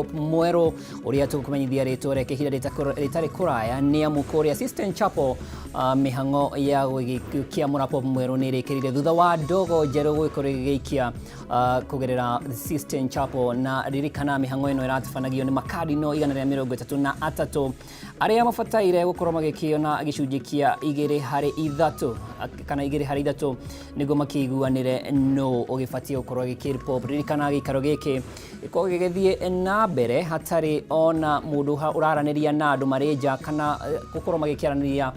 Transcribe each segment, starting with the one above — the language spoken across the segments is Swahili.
Mweru uria tukumenyithia ritwa reke hira ritari kuraya ni amukuri Assistant Chapel mihango ya gugikia mura Pop Mweru ni rikirire thutha wa Dogo Njeru gwikora gigikia kugerera Assistant Chapel na ririkana mihango ino iratabanagio ni makadino 133 aria mafataire gukorwo magikio na gicunji kia 2-3 kana 2-3 nigo makiguanire no ugifatie gukorwo gikiri Pop ririkana gikaro giki iko gigithie na mbere hatari ona mundu uraraniria na andu mareja kana gukorwo magikiaraniria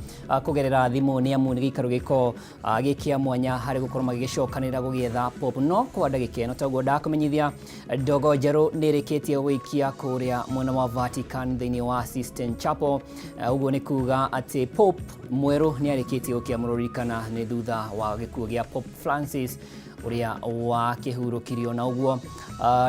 kugerera thimu ni amu ni gikaro giko gikia mwanya hari gukorwo magigicokanira gugietha Pop no kwa ndagika ino taguo ndakumenyithia Dogo Njeru nirikitie gwikia kuria mwena wa Vatican thini wa Assistant Chapel uguo ni kuga ati Pop Mweru ni arikitie gukiamururikana ni thutha wa gikuo gia Pop Francis uria wa kihurukirio na uguo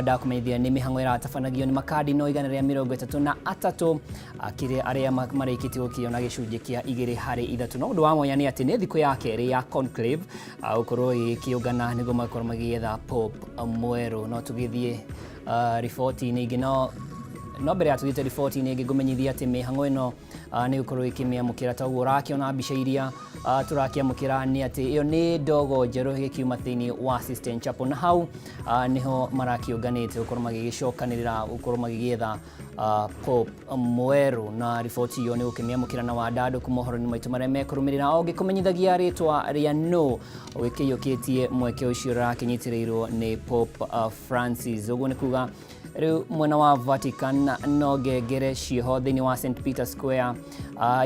ndakumenyithia ni mihango iratabanagio ni makadino 133 akire aria marikitie gukiona gicunji kia 2-3 no undu wa mwanya ni ati ni thiku yake ri ya conclave ukorwo ikiungana nigo makorwo magietha Pop Mweru no tugithie report ni ngino no mbere atugite report ni ngigumenyithia ati mihango ino ni ukorwo ikimiamukira ta uguo rakiona mbica iria turakiamukira ni ati iyo ni Dogo Njeru gikiuma thini wa Assistant Chapel na hau niho marakiunganite ukorwo magigicokanirira ukorwo magigietha Pop Mweru na report iyo ni ukimiamukira na wadado kumohoro ni maitu mareme kurumirira ogi kumenyithagia ritwa ria no wikiyukitie mweke ucio rakinyitirirwo ni Pop Francis uguo ni kuga riu mwena wa Vatican no ngengere ciho thini wa St Peter Square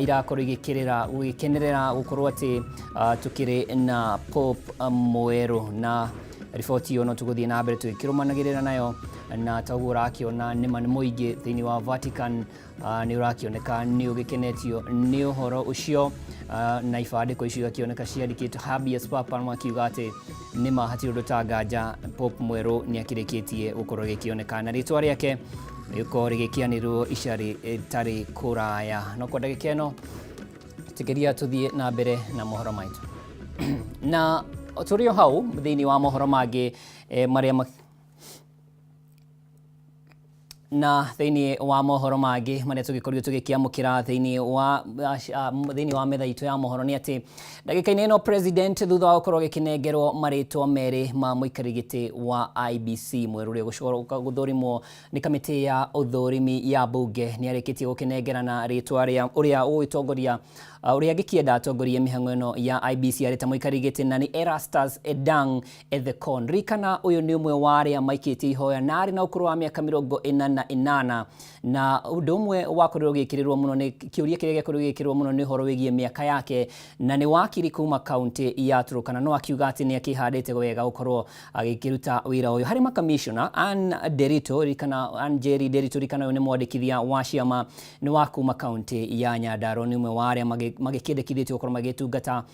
irakorwo igikirira gikenerera gukorwo ati tukiri na Pop Mweru na report iyo no tuguthie na mbere tukirumanagirira nayo na taguo rakiona ni man muingi thini wa Vatican ni urakioneka ni ugikenetio ni uhoro ucio na ifadiko icio akioneka ciandikitwo habeas papa makiuga ati ni mahati udutanganja Pop Mweru ni akirikitie gukorwo gikioneka na ritwa riake yuko rigikianirwo icari tari kuraya no kwa ndagika ino tigeria tuthie na mbere na mohoro maitu na turio hau thini wa mohoro mangi maria na thini wa mohoro mangi maria tugikorwo tugikiamukira thini wa metha itu ya mohoro ni ati ndagika-ini ino president thutha wa gukorwo gikinengerwo maritwa meri ma muikarigiti wa IBC Mweru ria guthurimwo ni kamiti ya uthurimi ya bunge ni arikitie gukinengerana ritwa ria uria uitongoria uria gikienda atongoria mihango ino ya IBC arita muikarigiti na ni Erastus Edang Ethekon rikana uyu ni umwe wa aria maikiti ihoya na ari na ukuru wa miaka 48 na undu umwe wa kurirwo gikirirwo muno ni kiuria kiria gikorwo gikirirwo muno ni horo wigie miaka yake na ni wakiri kuma county ya Turkana no akiuga ati ni akihandite wega gukorwo agikiruta wira uyu hari makamishona Jerry Derito rikana ni mwandikithia wa ciama ni wa kuma county ya Nyandarua ni umwe wa aria magikendekithitio gukorwo magitungata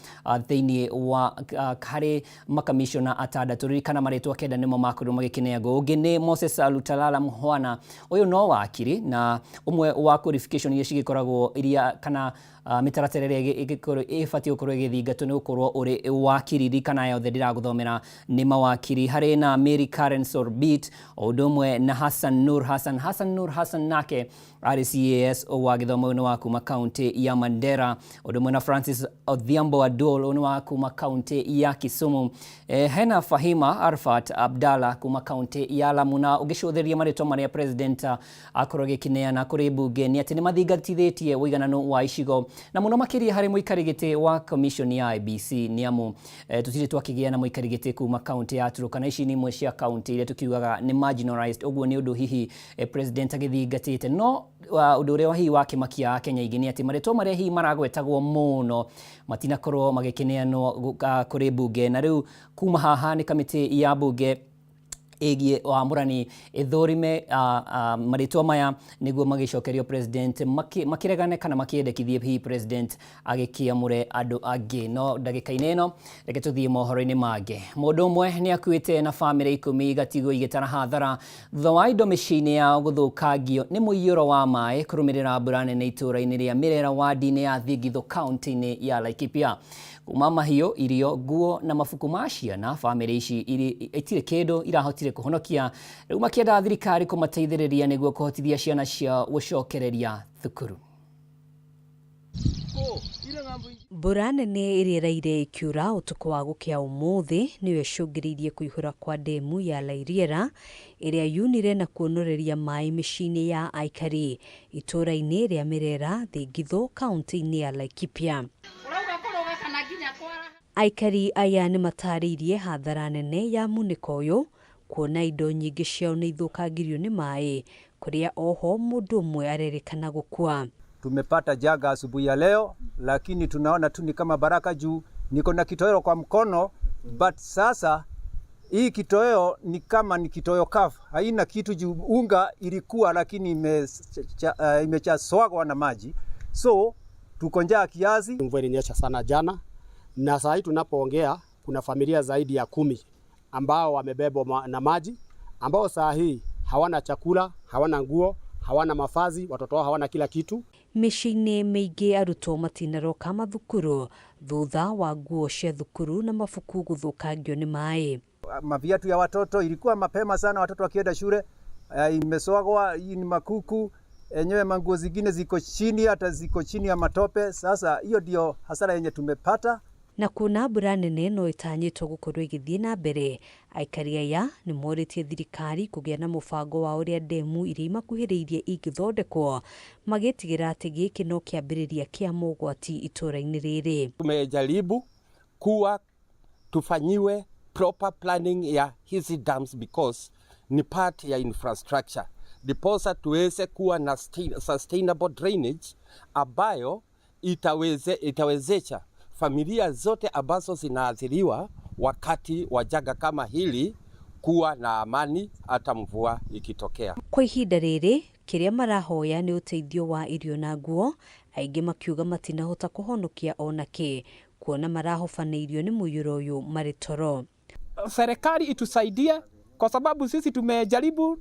thini wa hari makamishona atandatu rikana maritwa kenda nimo makorwo magikineago ungi ni Moses Lutalala Mhwana uyu no wakiri na umwe wa qualification iria cigikoragwo iria kana mitaraterere igikorwo ifatio gukorwo igithingatwo ni gukorwo uri wakiri rikana yothe ndiraguthomera ni mawakiri hari na Mary Karen Sorbit udumwe na Hassan Nur Hassan nake RCAS wa githomo ni wa kuma county ya Mandera udumwe na Francis Odhiambo Adol ni wa kuma county ya Kisumu hena Fahima Arfat Abdalla kuma county ya Lamu na ugicutheria maritwa maria president akorwo gikineana kuri bunge ni ati ni mathingatithitie wiganano wa icigo na muno makiria hari muikarigiti wa commission ya IBC ni amu tutire twakigia na muikarigiti kuma county ya Turkana ici ni imwe cia county ile tukiugaga ni marginalized uguo ni undu hihi president agithingatite no undu uria hihi wa kimakia Kenya igini ati maritwa maria hihi maragwetagwo muno matinakorwo magikineanwo kuri bunge na riu kuma haha ni kamiti ya bunge egie wa murani ithurime maritwa maya niguo magicokerio president makiregane kana makiendekithie hi president agikiamure andu angi no ndagika-ini ino reke tuthie mohoro-ini mange mundu umwe ni akuite na family 10 gatigo igitara hathara thutha wa indo micini ya guthukangio ni muiyuro wa mai kurumirira mbura nene itura-ini ria Mirera wadi-ini ya Thigithu county-ini ya Laikipia kuma mahiũ, irio, nguo na mabuku ma ciana. Famĩlĩ ici itirĩ kĩndũ irahotire kũhonokia, rĩu makĩenda thirikari kũmateithĩrĩria nĩguo kũhotithia ciana ciao gũcokereria thukuru. Mbura nene ĩrĩraire ĩkiura ũtukũ wa gũkĩa ũmũthĩ nĩyo ĩcũngĩrĩirie kũihũra kwa ndemu ya Lairiera ĩrĩa yunire na kuonoreria maĩ mĩciĩ-inĩ ya aikari itũũra-inĩ rĩa Merera, Thĩngithũ, kaunti-inĩ ya Laikipia. Aikari aya nĩ matarĩirie hathara nene ya munĩko ũyũ, kuona indo nyingĩ ciao nĩ ithũkangirio nĩ maĩ, kũrĩa oho mũndũ ũmwe arerĩkana gũkua. Tumepata jaga asubuhi ya leo, lakini tunaona tu ni kama baraka juu niko na kitoweo kwa mkono, but sasa hii kitoweo ni kama ni kitoweo kavu, haina kitu juu unga ilikuwa lakini imechaswagwa na maji, so tuko njaa kiasi. Mvua ilinyesha sana jana, na saa hii tunapoongea kuna familia zaidi ya 10 ambao wamebebwa na maji, ambao saa hii hawana chakula, hawana nguo, hawana mafazi, watoto wao hawana kila kitu. Mĩciĩ-inĩ mĩingĩ arutwo matinaroka mathukuru thutha wa nguo cia thukuru na mabuku gũthũkangio nĩ maĩ. Maviatu ya watoto ilikuwa mapema sana, watoto wakienda shule imeswagwa. Hii ni makuku enyewe, manguo zingine ziko chini, hata ziko chini ya matope. Sasa hiyo ndio hasara yenye tumepata. Na kuna mbura nene no ĩtanyĩtwo gũkorwo ĩgĩthiĩ na mbere, aikari aya nĩ morĩtie thirikari kũgĩa na mũbango wa ũrĩa ndemu iria imakuhĩrĩirie ingĩthondekwo, magĩtigĩra atĩ gĩkĩ no kĩambĩrĩria kĩa mogwati itũũra-inĩ rĩrĩ. Tumejaribu kuwa tufanyiwe proper planning ya hizi dams because ni part ya infrastructure, ndiposa tuweze kuwa na sustainable drainage ambayo itawezesha familia zote ambazo zinaathiriwa wakati wa janga kama hili kuwa na amani hata mvua ikitokea. Kwa ihinda rĩrĩ kĩrĩa marahoya nĩ ũteithio wa irio na nguo, aingĩ makiuga matinahota kũhonokia ona kĩ, kuona marahofanĩirio nĩ mũiyũro ũyũ marĩ toro. Serikali itusaidie kwa sababu sisi tumejaribu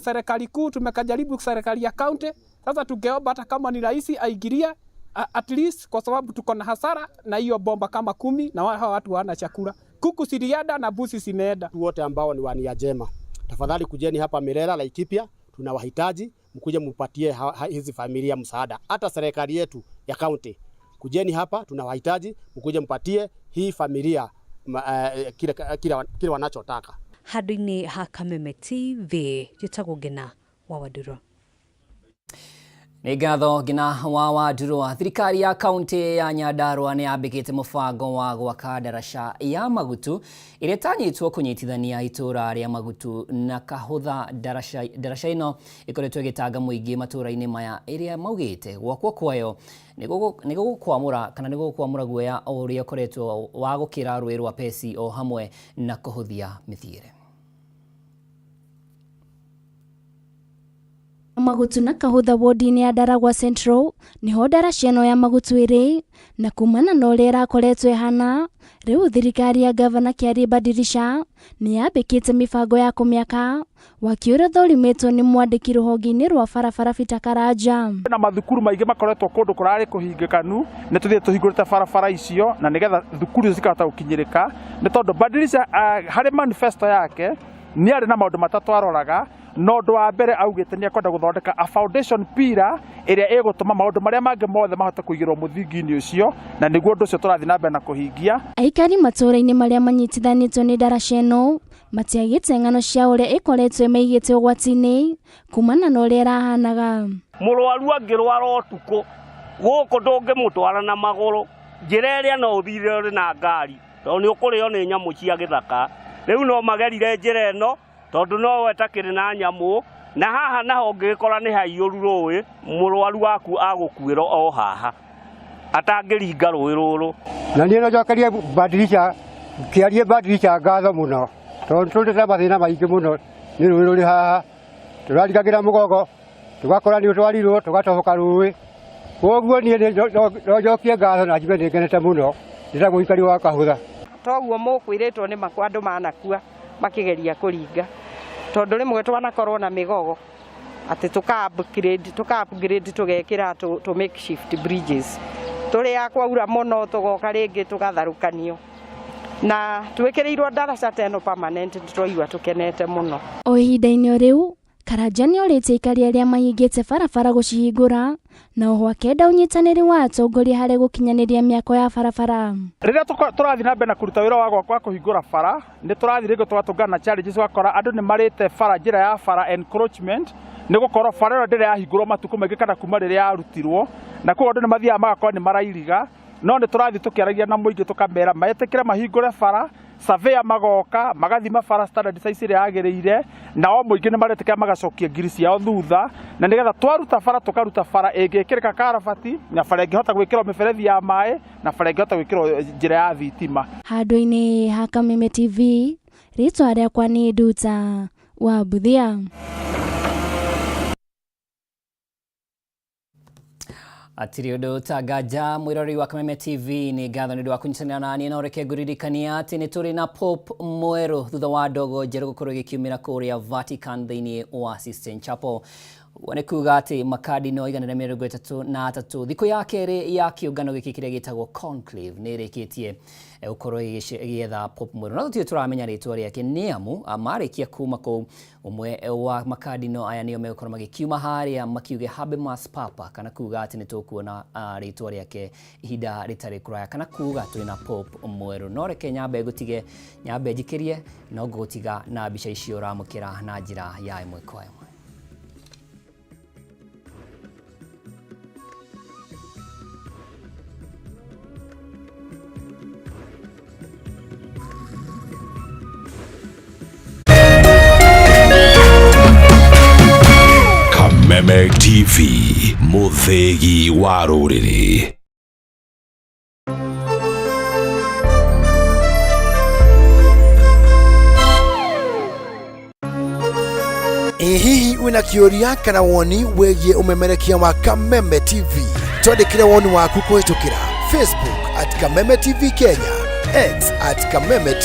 serikali kuu, tumekajaribu serikali ya county. Sasa tungeomba hata kama ni rais aingilie at least, kwa sababu tuko na hasara na hiyo bomba kama 10 na watu hawana chakula. Kuku siliada na busi simeenda. Wote ambao ni wania jema, tafadhali kujeni hapa Merera, Laikipia, tunawahitaji mkuje mpatie hizi familia msaada. Hata serikali yetu ya county, kujeni hapa, tunawahitaji mkuje mpatie hii familia kile wanachotaka. Handũ-inĩ ha Kameme TV, njĩtagwo Ngina wa Waduro. Nĩ ngatho Ngina wa Waduro. Thirikari ya kaunti ya Nyandarua nĩ yambĩkĩte mũbango wa gwaka ndaraca ya magutu ĩrĩa ĩtanyĩtwo kũnyitithania itũũra rĩa Magutu na Kahũtha. Ndaraca ĩno ĩkoretwo ĩgĩtanga mũingĩ matũũra-inĩ maya, ĩrĩa maugĩte gwakwo kwayo nĩ gũkwamũra guoya ũrĩa ũkoretwo wa gũkĩra rũĩ rwa Peci o hamwe na kũhũthia mĩthiĩre. Magutu na Kahũtha wodi-inĩ ya Ndaragwa Central niho ndaraca ĩno ya magutu ĩrĩ, na kumana na ũrĩa ĩrakoretwo ĩhana, rĩu thirikari ya gavana Kĩarĩ Badirisha nĩ yambĩkĩte mĩbango ya kũmĩaka, waki ũrĩa ũthũrimĩtwo nĩ mwandĩki rũhonge-inĩ rwa barabara Peter Karanja. Na mathukuru maingĩ makoretwo kũndũ kũrarĩ kũhingĩkanu, nĩ tũthiĩ tũhingũrĩte barabara icio na nĩgetha thukuru cikahota gũkinyĩrĩka, nĩ tondũ Badirisha harĩ manifesto yake nĩ arĩ na maũndũ matatũ aroraga. No ũndũ wa mbere augĩte nĩ akwenda gũthondeka a foundation pillar ĩrĩa ĩgũtũma maũndũ marĩa mangĩ mothe mahote kũigĩrwo mũthingi-inĩ ũcio, na nĩguo ũndũ ũcio tũrathiĩ na mbere na kũhingia. Aikari matũũra-inĩ marĩa manyitithanĩtwo nĩ ndaraca ĩno matiagĩte ng'ano cia ũrĩa ĩkoretwo ĩmaigĩte ũgwati-inĩ kumana na ũrĩa ĩrahanaga. Mũrwaru angĩrwara ũtukũ gũkũ ndũngĩmũtwara na magũrũ, njĩra ĩrĩa no ũthire ũrĩ na ngari, tondũ nĩ ũkũrĩo nĩ nyamũ cia gĩthaka. Rĩu no magerire njĩra ĩno tondũ no wetakĩrĩ na nyamũ, na haha naho ũngĩkora nĩ haiyũru rũĩ, mũrwaru waku agũkuĩra o haha atangĩringa rũĩ rũrũ. Na niĩ no njokerie Badirisha, Kĩarĩ Badirisha ngatho mũno, tondũ tũrĩ na mathĩna maingĩ mũno nĩ rũĩ rũrĩ haha, tũrarigagĩra mũgogo, tũgakora nĩ ũtwarirwo tũgatoboka rũĩ. Koguo niĩ no njokie ngatho na njigue nĩngenete mũno ndĩta mũikari wa Kahũtha. Toguo mũkwĩrĩtwo nĩ makwa andũ manakua makĩgeria kũringa, tondũ rĩmwe twanakorwo na mĩgogo atĩ tũka upgrade tũgekĩra to makeshift bridges, tũrĩ ya kwaura mũno tũgoka rĩngĩ tũgatharũkanio na twĩkĩrĩirwo ndaraca teno permanent tũroigua tũkenete mũno. O ihinda-inĩ rĩu Karanja nĩ orĩtie ikaria arĩa mahingĩte barabara gũcihingũra na oho akenda ũnyitanĩri wa atongoria harĩ gũkinyanĩria mĩako ya barabara. Rĩrĩa tũrathiĩ na mbere na kũruta wĩra wa gwakwa kũhingũra bara, nĩ tũrathiĩ rĩngĩ tũgatũngana na challenges wakora andũ nĩ marĩte bara njĩra ya bara encroachment, nĩ gũkorwo bara ĩyo ndĩrĩ yahingũrwo matukũ maingĩ kana kuma rĩrĩa yarutirwo, na koguo andũ nĩ mathiaga magakorwo nĩ marairiga, no nĩ tũrathiĩ tũkĩaragia na mũingĩ tũkamera metĩkĩre mahingũre bara, surveyor magoka magathima bara standard size ĩrĩa yagĩrĩire, na o mũingĩ nĩ maretĩkĩra magacokia ngiri ciao thutha, na nĩgetha twaruta bara tũkaruta bara ĩngĩkĩrĩka karabati, na bara ĩngĩhota gwĩkĩrwo mĩberethi ya maĩ, na bara ĩngĩhota gwĩkĩrwo njĩra ya thitima. Handũ-inĩ ha Kameme TV, rĩtwa rĩakwa nĩ Nduta wa Buthia. Atiri ũndũ tagaja mwĩrori wa Kameme TV nĩ ngatho nĩ ũndũ wa kũnyitanĩra naniĩ na ũreke ngũririkania atĩ nĩ tũrĩ na Pope mwerũ thutha wa ndogo njerũ gũkorwo ĩgĩkiumĩra kũrĩa Vatican thĩinĩ wa Sistine Chapel. Nĩ kuuga atĩ makardinal 133 thikũ ya kerĩ ya kĩũngano gĩkĩ kĩrĩa gĩtagwo conclave nĩ ĩrĩkĩtie gũkorwo ĩgĩetha Pope mwerũ. Na tũtirĩ tũramenya rĩtwa rĩake nĩ amu marĩkia kuma kũu, ũmwe wa makardinal aya nĩo megũkorwo magĩkiuma harĩa makiuge Habemus Papa, kana kuuga atĩ nĩ tũkuona rĩtwa rĩake ihinda rĩtarĩ kũraya, kana kuuga twĩ na Pope mwerũ. No reke nyambe njikĩrie no ngũgũtiga na mbica icio ũramũkĩra na njĩra ya ĩmwe kwa ĩmwe. Kameme TV, mũthegi wa rũrĩrĩ. Hihi wĩna kĩũria kana woni wĩgiĩ ũmemerekia wa Kameme TV? Twandĩkĩre woni waku kũhĩtũkĩra Facebook @Kameme TV Kenya, X @Kameme TV.